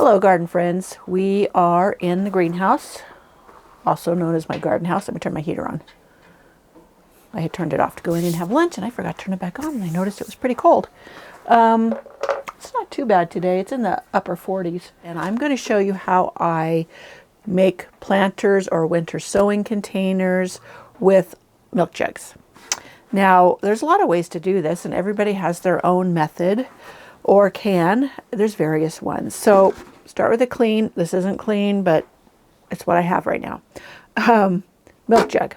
Hello garden friends, we are in the greenhouse, also known as my garden house. Let me turn my heater on. I had turned it off to go in and have lunch and I forgot to turn it back on and I noticed it was pretty cold. It's not too bad today, it's in the upper 40s. And I'm going to show you how I make planters or winter sowing containers with milk jugs. Now there's a lot of ways to do this and everybody has their own method. Or there's various ones. So start with a clean. This isn't clean, but it's what I have right now. Milk jug,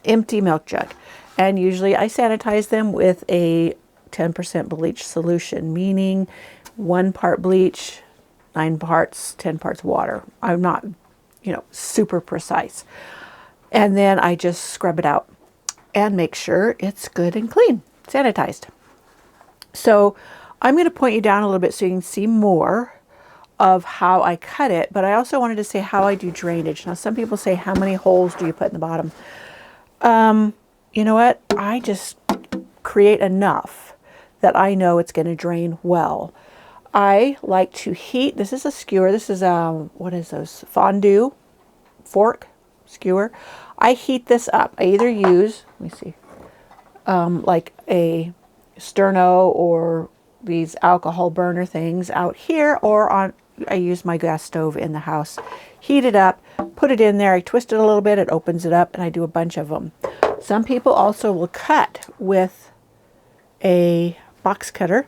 empty milk jug. And usually I sanitize them with a 10% bleach solution, meaning 1 part bleach, 9 parts, 10 parts water. I'm not, super precise. And then I just scrub it out and make sure it's good and clean, sanitized. So I'm going to point you down a little bit so you can see more of how I cut it, but I also wanted to say how I do drainage. Now, some people say, how many holes do you put in the bottom? You know what? I just create enough that I know it's going to drain well. I like to heat. This is a skewer. This is what is those? Fondue fork skewer. I heat this up. I either use, let me see, like a sterno or these alcohol burner things out here, or I use my gas stove in the house. Heat it up, put it in there, I twist it a little bit, it opens it up, and I do a bunch of them. Some people also will cut with a box cutter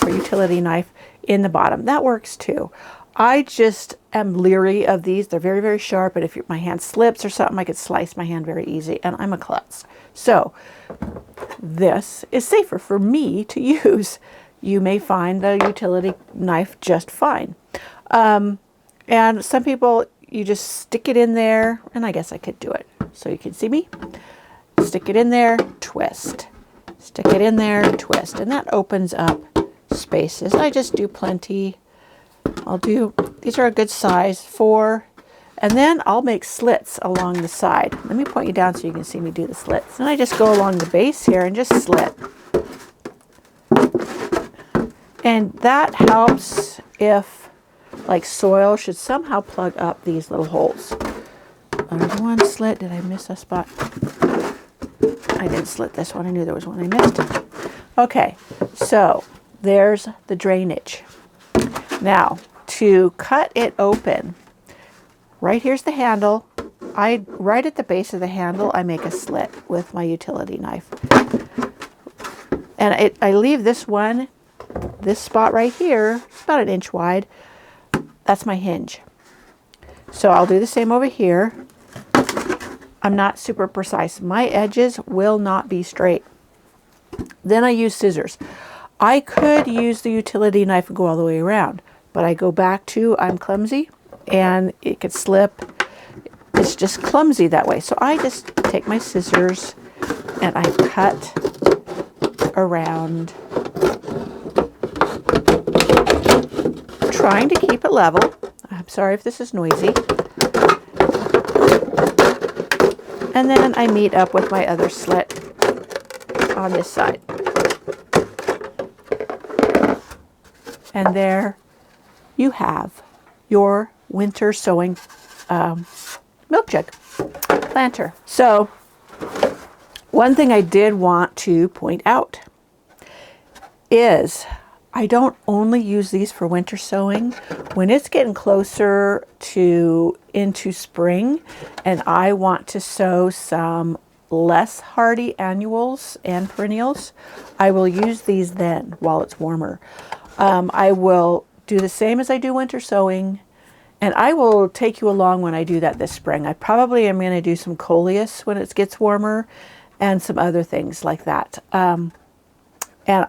or utility knife in the bottom. That works too. I just am leery of these. They're very, very sharp, and if my hand slips or something, I could slice my hand very easy, and I'm a klutz. So this is safer for me to use. You may find the utility knife just fine. And some people, you just stick it in there, and I guess I could do it. So you can see me. Stick it in there, twist. Stick it in there, twist. And that opens up spaces. I just do plenty. These are a good size, 4. And then I'll make slits along the side. Let me point you down so you can see me do the slits. And I just go along the base here and just slit. And that helps if, like, soil should somehow plug up these little holes. There's one slit. Did I miss a spot? I didn't slit this one. I knew there was one I missed. Okay, so there's the drainage. Now, to cut it open, right here's the handle. Right at the base of the handle, I make a slit with my utility knife. And I leave this spot right here, it's about 1 inch wide. That's my hinge. So I'll do the same over here. I'm not super precise. My edges will not be straight. Then I use scissors. I could use the utility knife and go all the way around, but I go back to, I'm clumsy and it could slip. It's just clumsy that way. So I just take my scissors and I cut around, trying to keep it level. I'm sorry if this is noisy. And then I meet up with my other slit on this side. And there you have your winter sowing milk jug planter. So one thing I did want to point out is I don't only use these for winter sowing. When it's getting closer to into spring and I want to sow some less hardy annuals and perennials, I will use these then while it's warmer. I will do the same as I do winter sowing, and I will take you along when I do that this spring. I probably am going to do some coleus when it gets warmer and some other things like that. And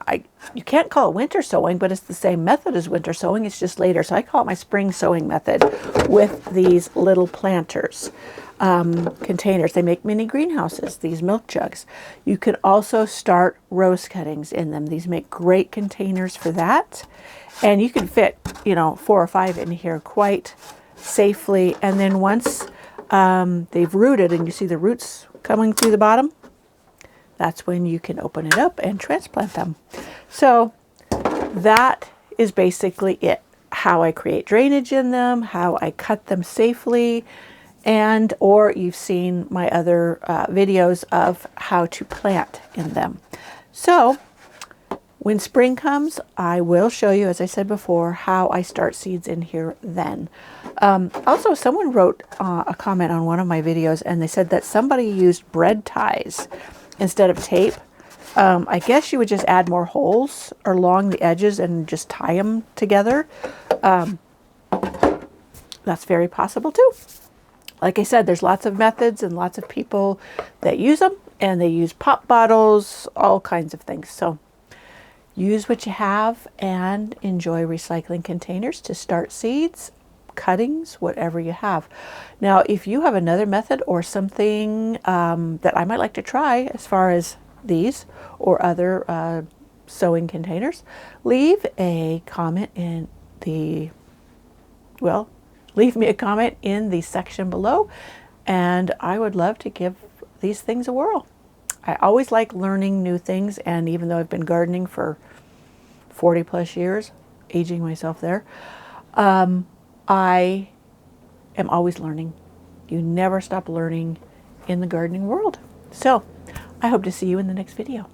you can't call it winter sowing, but it's the same method as winter sowing. It's just later. So I call it my spring sowing method with these little planters, containers. They make mini greenhouses, these milk jugs. You can also start rose cuttings in them. These make great containers for that. And you can fit, 4 or 5 in here quite safely. And then once they've rooted and you see the roots coming through the bottom, that's when you can open it up and transplant them. So that is basically it. how I create drainage in them, how I cut them safely, and or you've seen my other videos of how to plant in them. So when spring comes, I will show you, as I said before, how I start seeds in here then. Also, someone wrote a comment on one of my videos, and they said that somebody used bread ties instead of tape. I guess you would just add more holes along the edges and just tie them together. That's very possible too. Like I said, there's lots of methods and lots of people that use them, and they use pop bottles, all kinds of things. So use what you have and enjoy recycling containers to start seeds, cuttings, whatever you have. Now, if you have another method or something that I might like to try as far as these or other sowing containers, leave a comment in the, well, leave me a comment in the section below, and I would love to give these things a whirl. I always like learning new things, and even though I've been gardening for 40 plus years, aging myself there, I am always learning. You never stop learning in the gardening world. So I hope to see you in the next video.